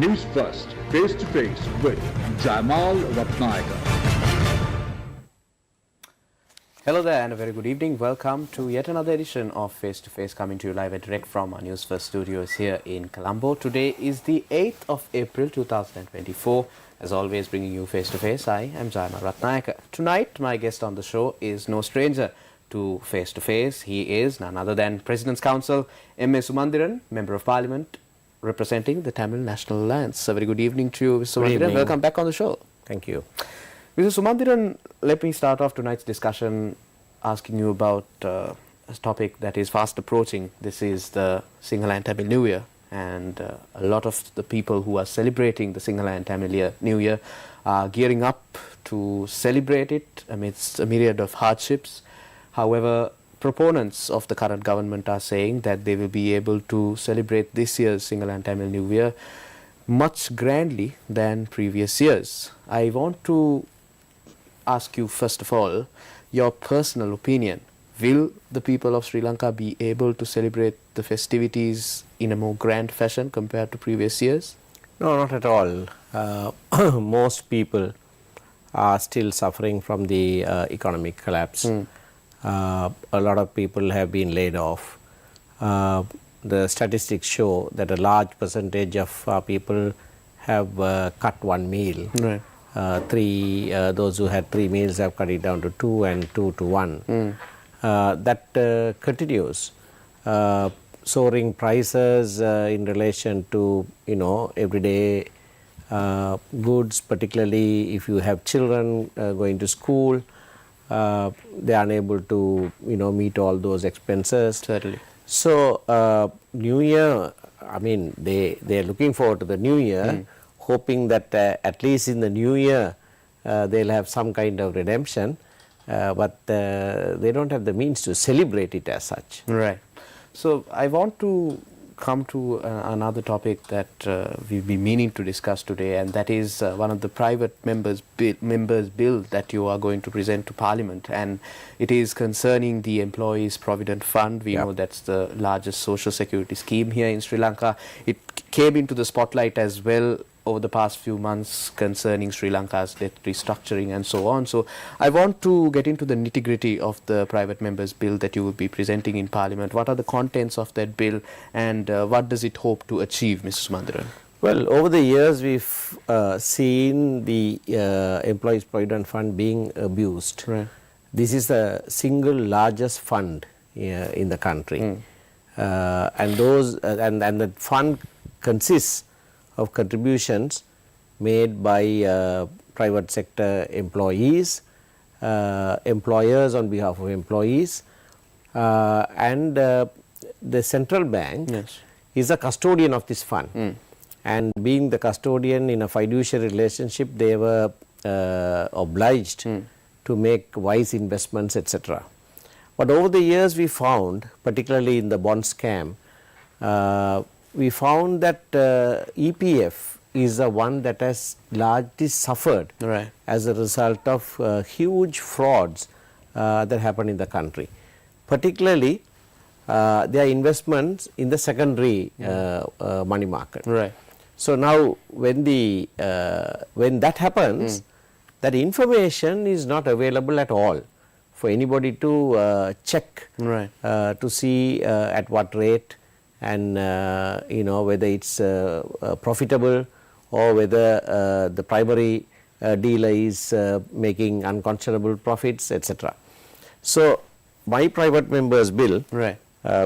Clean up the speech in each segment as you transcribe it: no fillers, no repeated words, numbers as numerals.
Newsfirst, face to face with Jamal Ratnayaka. Hello there and a very good evening. Welcome to yet another edition of Face to Face, coming to you live and direct from our Newsfirst studios here in Colombo. Today is the 8th of April 2024. As always, bringing you Face to Face, I am Jamal Ratnayaka. Tonight, my guest on the show is no stranger to Face to Face. He is none other than President's Counsel M.A. Sumanthiran, Member of Parliament, representing the Tamil National Alliance. A very good evening to you, Mr. Sumanthiran. Welcome back on the show. Thank you. Mr. Sumanthiran, let me start off tonight's discussion asking you about a topic that is fast approaching. This is the Sinhala and Tamil New Year, and a lot of the people who are celebrating the Sinhala and Tamil New Year are gearing up to celebrate it amidst a myriad of hardships. However, proponents of the current government are saying that they will be able to celebrate this year's Sinhala and Tamil New Year much grandly than previous years. I want to ask you, first of all, your personal opinion. Will the people of Sri Lanka be able to celebrate the festivities in a more grand fashion compared to previous years? No, not at all. Most people are still suffering from the economic collapse. A lot of people have been laid off. The statistics show that a large percentage of people have cut one meal. Right. Those who had 3 meals have cut it down to 2 and 2 to 1. That continues. Soaring prices in relation to everyday goods, particularly if you have children going to school, they are unable to meet all those expenses. Certainly. So New Year, I mean they are looking forward to the New Year, hoping that at least in the New Year they'll have some kind of redemption, but they don't have the means to celebrate it as such. Right. So I want to come to another topic that we've been meaning to discuss today, and that is one of the private members bill that you are going to present to Parliament, and it is concerning the Employees Provident Fund. We know that's the largest social security scheme here in Sri Lanka. It came into the spotlight as well over the past few months concerning Sri Lanka's debt restructuring and so on. So I want to get into the nitty-gritty of the private members bill that you will be presenting in Parliament. What are the contents of that bill, and what does it hope to achieve, Mr. Sumanthiran? Well, over the years we've seen the Employees Provident Fund being abused. Right. This is the single largest fund in the country, and the fund consists of contributions made by private sector employees, employers on behalf of employees, and the central bank is a custodian of this fund. And being the custodian in a fiduciary relationship, they were obliged to make wise investments, etc. But over the years we found, particularly in the bond scam, we found that EPF is the one that has largely suffered as a result of huge frauds that happen in the country. Particularly, their investments in the secondary money market. Right. So now, when that happens, that information is not available at all for anybody to check, to see at what rate, and whether it's profitable, or whether the primary dealer is making unconscionable profits, etc. So my private members bill,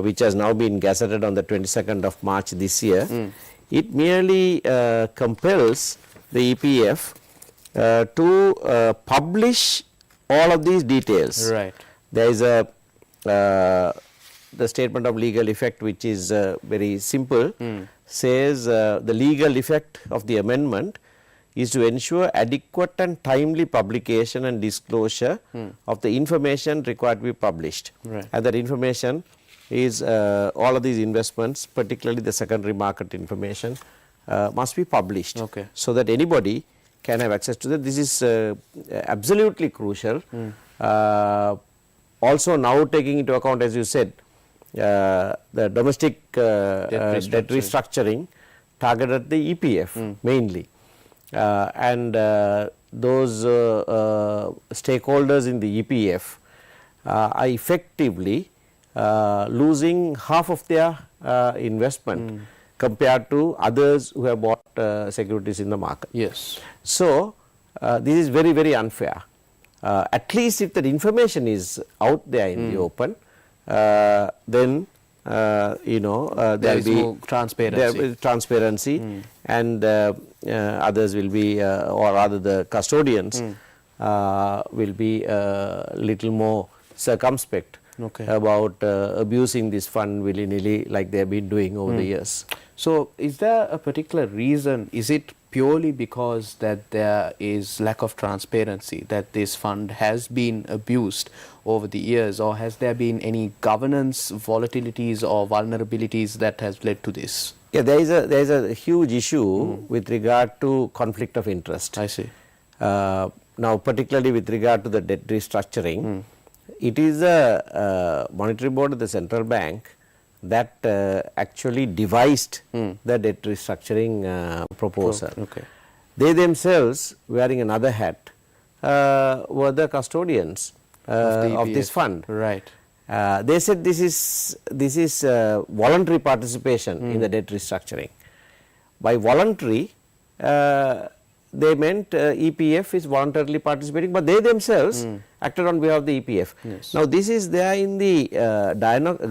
which has now been gazetted on the 22nd of March this year, it merely compels the EPF to publish all of these details. There is the statement of legal effect, which is very simple, says the legal effect of the amendment is to ensure adequate and timely publication and disclosure of the information required to be published. And that information is all of these investments, particularly the secondary market information, must be published, so that anybody can have access to that. This is absolutely crucial. Also, now taking into account, as you said, the domestic debt restructuring targeted the EPF mainly, and those stakeholders in the EPF are effectively losing half of their investment compared to others who have bought securities in the market. Yes. So, this is very, very unfair. At least if the information is out there in the open, then there is more transparency. And others will be, or rather the custodians will be little more circumspect about abusing this fund willy-nilly like they have been doing over the years. So, is there a particular reason? Is it purely because that there is lack of transparency that this fund has been abused over the years, or has there been any governance volatilities or vulnerabilities that has led to this? Yeah, there is a huge issue with regard to conflict of interest. I see. Now, particularly with regard to the debt restructuring, it is a monetary board of the central bank that actually devised the debt restructuring proposal. They themselves, wearing another hat, were the custodians of this fund. Right. They said this is voluntary participation in the debt restructuring. By voluntary, they meant EPF is voluntarily participating, but they themselves acted on behalf of the EPF. Yes. Now, this is there in the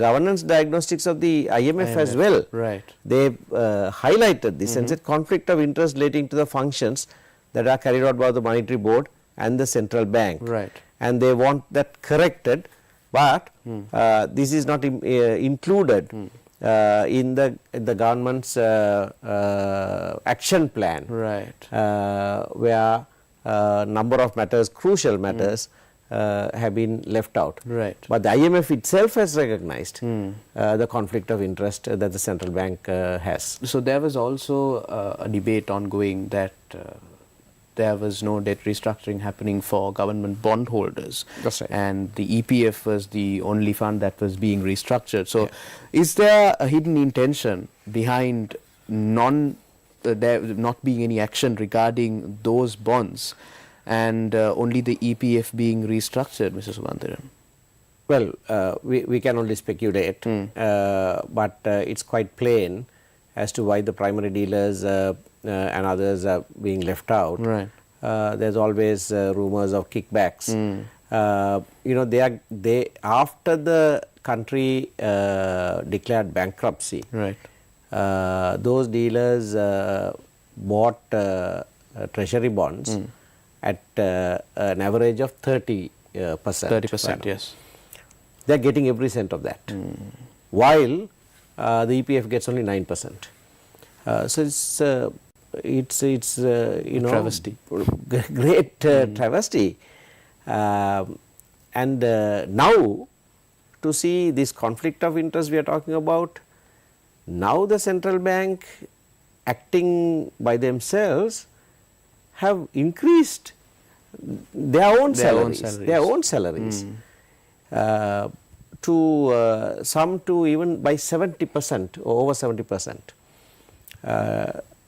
governance diagnostics of the IMF as well. Right. They highlighted this and said conflict of interest relating to the functions that are carried out by the monetary board and the central bank. Right. And they want that corrected, but this is not included in the government's action plan, right, where number of matters, crucial matters, have been left out. Right. But the IMF itself has recognized the conflict of interest that the central bank has. So there was also a debate ongoing that there was no debt restructuring happening for government bondholders. That's right. And the EPF was the only fund that was being restructured. So is there a hidden intention behind there not being any action regarding those bonds and only the EPF being restructured, Mr. Sumanthiran? Well, we can only speculate, but it's quite plain as to why the primary dealers and others are being left out. Right. There's always rumors of kickbacks. They after the country declared bankruptcy. Right. Those dealers bought treasury bonds at an average of 30%. 30%, yes. They are getting every cent of that, while the EPF gets only 9%. So it's travesty. Great travesty, and now to see this conflict of interest we are talking about. Now the central bank acting by themselves have increased their own salaries to some to even by 70% or over 70%.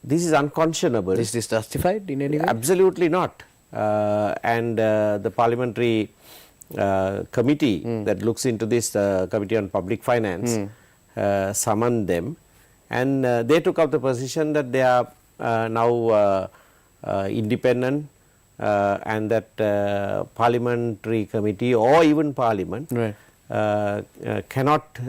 This is unconscionable. Is this justified in any way? Absolutely not. And the parliamentary committee that looks into this, Committee on Public Finance, summoned them, and they took up the position that they are now independent, and that parliamentary committee or even parliament cannot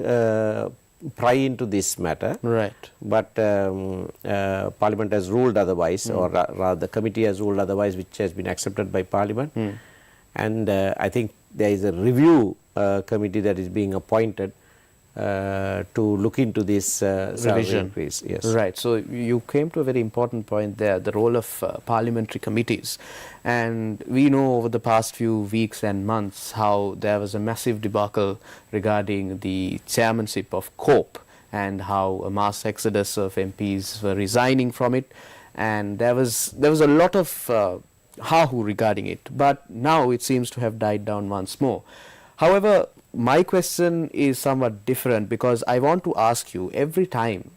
pry into this matter. Right. But parliament has ruled otherwise, or rather the committee has ruled otherwise, which has been accepted by parliament. And I think there is a review committee that is being appointed to look into this revision. Increase. Yes. Right. So you came to a very important point there, the role of parliamentary committees. And we know over the past few weeks and months how there was a massive debacle regarding the chairmanship of COPE and how a mass exodus of MPs were resigning from it. And there was a lot of ha-hoo regarding it. But now it seems to have died down once more. However, my question is somewhat different, because I want to ask you, every time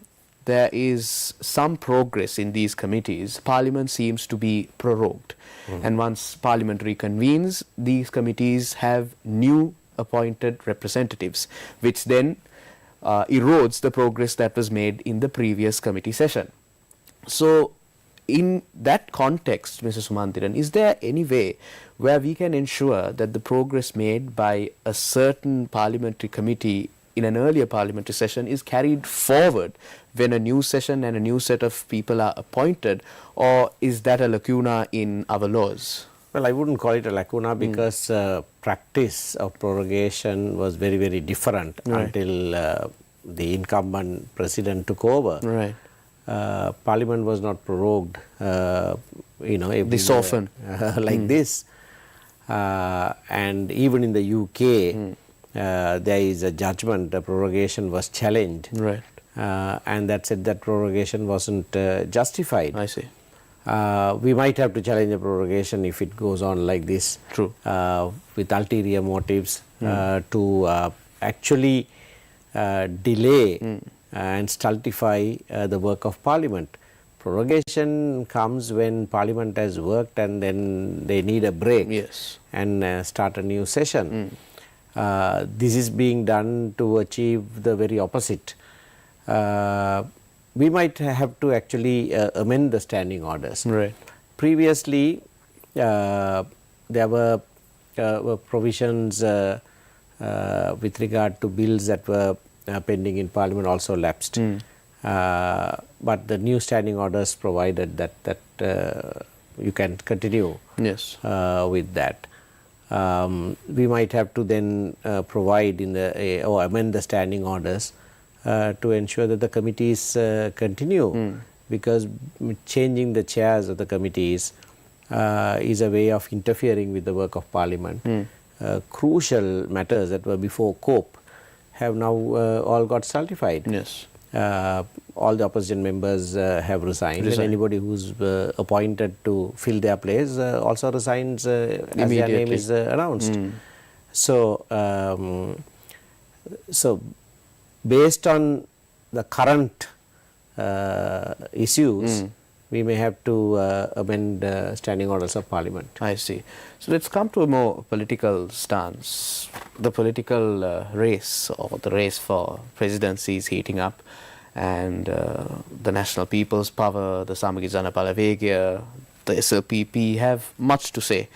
there is some progress in these committees, Parliament seems to be prorogued. And once Parliament reconvenes, these committees have new appointed representatives, which then erodes the progress that was made in the previous committee session. So, in that context, Mr. Sumanthiran, is there any way where we can ensure that the progress made by a certain parliamentary committee in an earlier parliamentary session is carried forward when a new session and a new set of people are appointed, or is that a lacuna in our laws? Well, I wouldn't call it a lacuna because practice of prorogation was very, very different until the incumbent president took over. Right. Parliament was not prorogued, This often. like this. And even in the UK, there is a judgment, the prorogation was challenged. Right. And that said that prorogation wasn't justified. I see. We might have to challenge the prorogation if it goes on like this. True. With ulterior motives to actually delay and stultify the work of Parliament. Prorogation comes when Parliament has worked and then they need a break and start a new session. This is being done to achieve the very opposite. We might have to actually amend the standing orders. Right. Previously, there were provisions with regard to bills that were pending in Parliament also lapsed. But the new standing orders provided that you can continue with that. We might have to then provide in the or amend the standing orders to ensure that the committees continue, because changing the chairs of the committees is a way of interfering with the work of Parliament. Crucial matters that were before COPE have now all got stultified. Yes. All the opposition members have resigned, and anybody who's appointed to fill their place also resigns as their name is announced. So, based on the current issues, we may have to amend standing orders of Parliament. I see. So let's come to a more political stance. The political race, or the race for presidency, is heating up, and the National People's Power, the Samagi Janapala Vegya, the SLPP have much to say.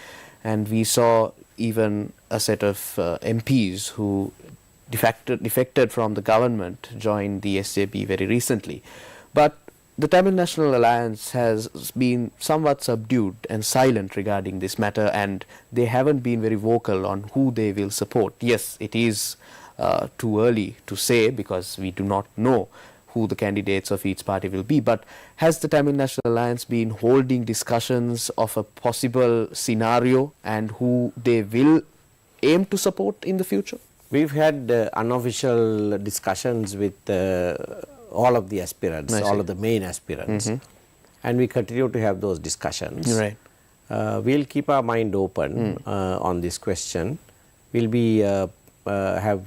And we saw even a set of MPs who defected from the government joined the SJP very recently. But the Tamil National Alliance has been somewhat subdued and silent regarding this matter, and they haven't been very vocal on who they will support. Yes, it is too early to say because we do not know who the candidates of each party will be, but has the Tamil National Alliance been holding discussions of a possible scenario and who they will aim to support in the future? We've had unofficial discussions with all of the aspirants, all of the main aspirants, and we continue to have those discussions. Right. We'll keep our mind open on this question. We'll be have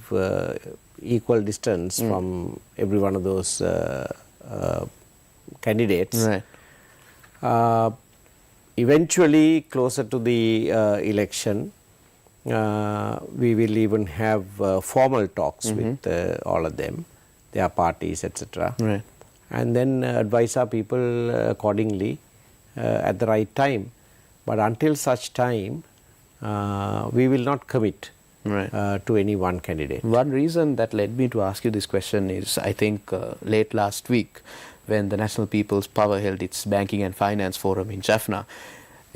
equal distance from every one of those candidates. Right. Eventually, closer to the election, we will even have formal talks with all of them, their parties, etc. Right. And then advise our people accordingly at the right time. But until such time, we will not commit to any one candidate. One reason that led me to ask you this question is, I think late last week, when the National People's Power held its Banking and Finance Forum in Jaffna,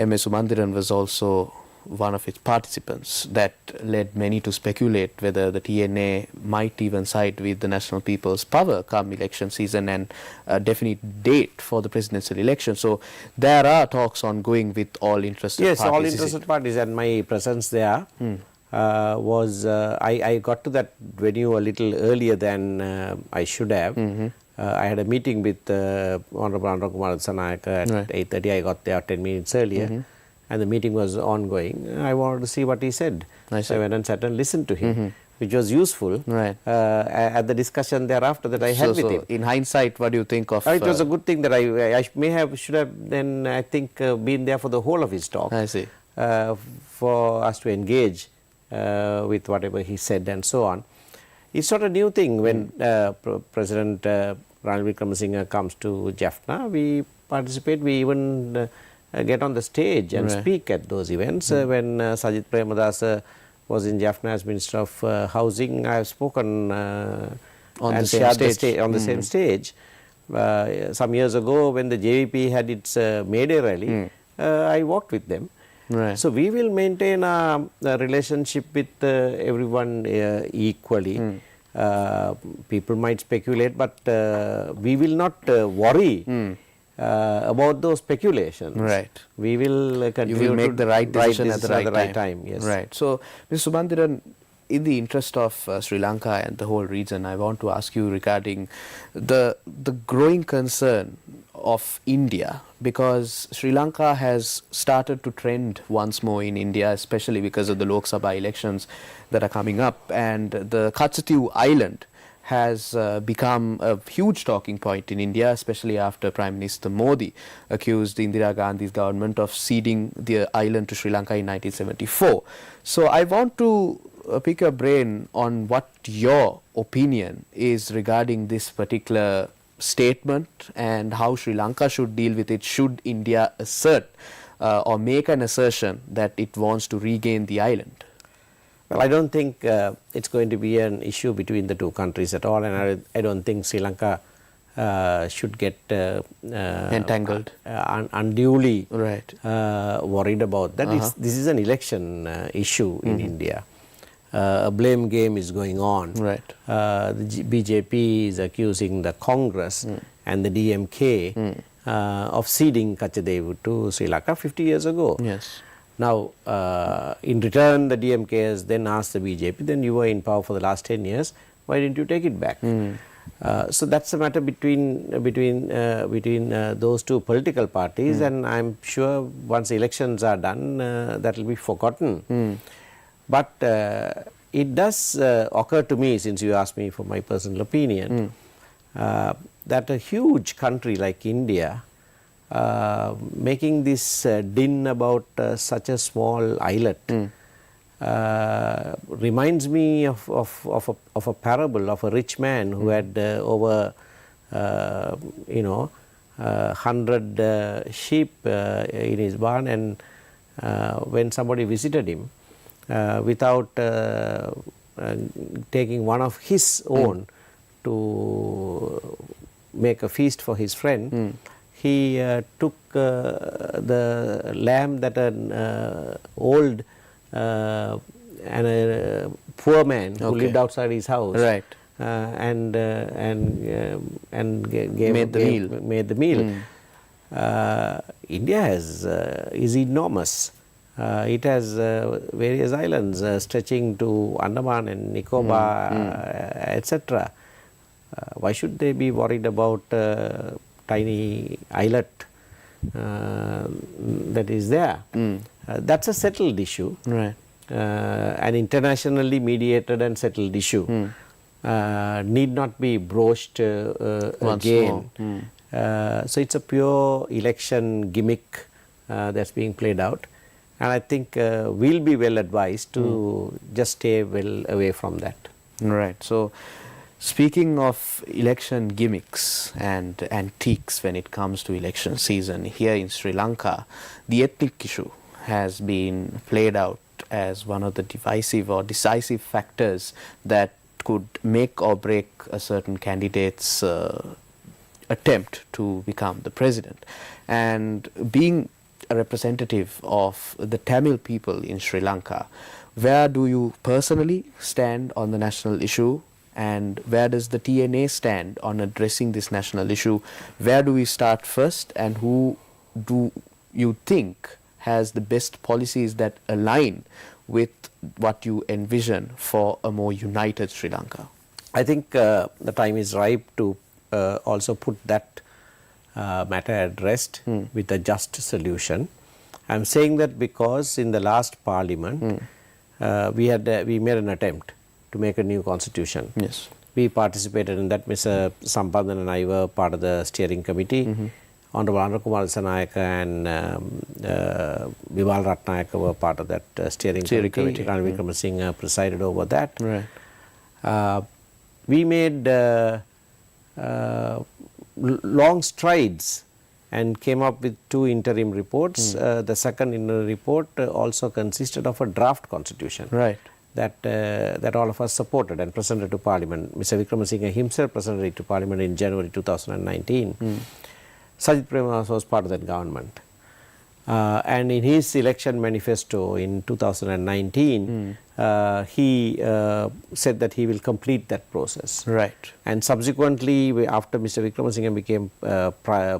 M.S. Sumanthiran was also one of its participants. That led many to speculate whether the TNA might even side with the National People's Power come election season and a definite date for the presidential election. So there are talks ongoing with all interested parties. Yes, all interested parties, and my presence there was, I got to that venue a little earlier than I should have. I had a meeting with Honorable Kumar Sanayaka at 8:30. I got there 10 minutes earlier. and the meeting was ongoing, I wanted to see what he said. So I went and sat and listened to him, which was useful at the discussion thereafter that I had with him. In hindsight, what do you think of? It was a good thing that I should have then, I think, been there for the whole of his talk. I see. For us to engage with whatever he said and so on. It's not a new thing when President Ranil Wickremesinghe comes to Jaffna. We participate, we even get on the stage and speak at those events. When Sajith Premadasa was in Jaffna as Minister of Housing, I have spoken on the same stage. Some years ago, when the JVP had its May Day rally, I walked with them. So we will maintain a relationship with everyone equally. People might speculate, but we will not worry about those speculations. We will continue to make the right decision at the right time. Yes. So, Mr. Sumanthiran, in the interest of Sri Lanka and the whole region, I want to ask you regarding the growing concern of India, because Sri Lanka has started to trend once more in India, especially because of the Lok Sabha elections that are coming up, and the Katsutiu Island has become a huge talking point in India, especially after Prime Minister Modi accused Indira Gandhi's government of ceding the island to Sri Lanka in 1974. So I want to pick your brain on what your opinion is regarding this particular statement and how Sri Lanka should deal with it should India assert or make an assertion that it wants to regain the island. Well, I don't think it's going to be an issue between the two countries at all, and I don't think Sri Lanka should get entangled, unduly worried about that. This is an election issue in India. A blame game is going on. The BJP is accusing the Congress and the DMK of ceding Kachadevu to Sri Lanka 50 years ago. Now, in return, the DMK has then asked the BJP, then you were in power for the last 10 years, why didn't you take it back? So that's a matter between those two political parties, and I'm sure once elections are done, that will be forgotten. But it does occur to me, since you asked me for my personal opinion, that a huge country like India making this din about such a small islet reminds me of a parable of a rich man who had over 100 sheep in his barn, and when somebody visited him, without taking one of his own to make a feast for his friend, he took the lamb that an old and a poor man who lived outside his house and made the meal. India is enormous. It has various islands stretching to Andaman and Nicobar, etc. Why should they be worried about tiny islet that is there? That's a settled issue, an internationally mediated and settled issue. Need not be broached again. So it's a pure election gimmick that's being played out. And I think we'll be well advised to just stay well away from that. So, speaking of election gimmicks and antiques when it comes to election season, here in Sri Lanka, the ethnic issue has been played out as one of the divisive or decisive factors that could make or break a certain candidate's attempt to become the president. And being a representative of the Tamil people in Sri Lanka, where do you personally stand on the national issue, and where does the TNA stand on addressing this national issue? Where do we start first, and who do you think has the best policies that align with what you envision for a more united Sri Lanka? I think the time is ripe to also put that matter at rest with a just solution. I am saying that because in the last parliament we made an attempt to make a new constitution. Yes. We participated in that. Mr. Sumanthiran and I were part of the steering committee. Honorable Anurakumar Sanayaka and Vimal Ratnayaka were part of that steering committee. Ranil Wickramasinghe presided over that. Right. We made long strides and came up with 2 interim reports. The second interim report also consisted of a draft constitution. Right. That all of us supported and presented to Parliament. Mr. Wickramasinghe himself presented it to Parliament in January 2019. Sajith Premadasa was part of that government. And in his election manifesto in 2019, he said that he will complete that process. Right. And subsequently, after Mr. Wickramasinghe became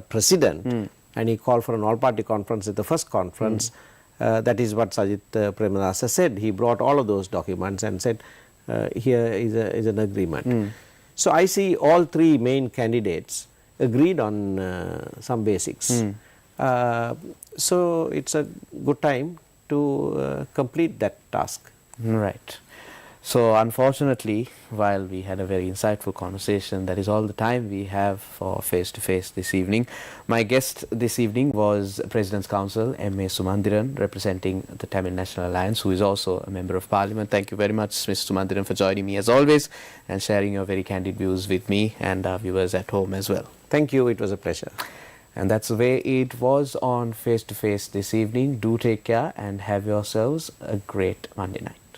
president, and he called for an all-party conference at the first conference, that is what Sajith Premadasa said. He brought all of those documents and said, here is an agreement. So I see all 3 main candidates agreed on some basics. So it's a good time to complete that task. Right. So unfortunately, while we had a very insightful conversation, that is all the time we have for Face to Face this evening. My guest this evening was President's Counsel M.A. Sumanthiran, representing the Tamil National Alliance, who is also a Member of Parliament. Thank you very much, Mr. Sumanthiran, for joining me as always and sharing your very candid views with me and our viewers at home as well. Thank you. It was a pleasure. And that's the way it was on Face to Face this evening. Do take care and have yourselves a great Monday night.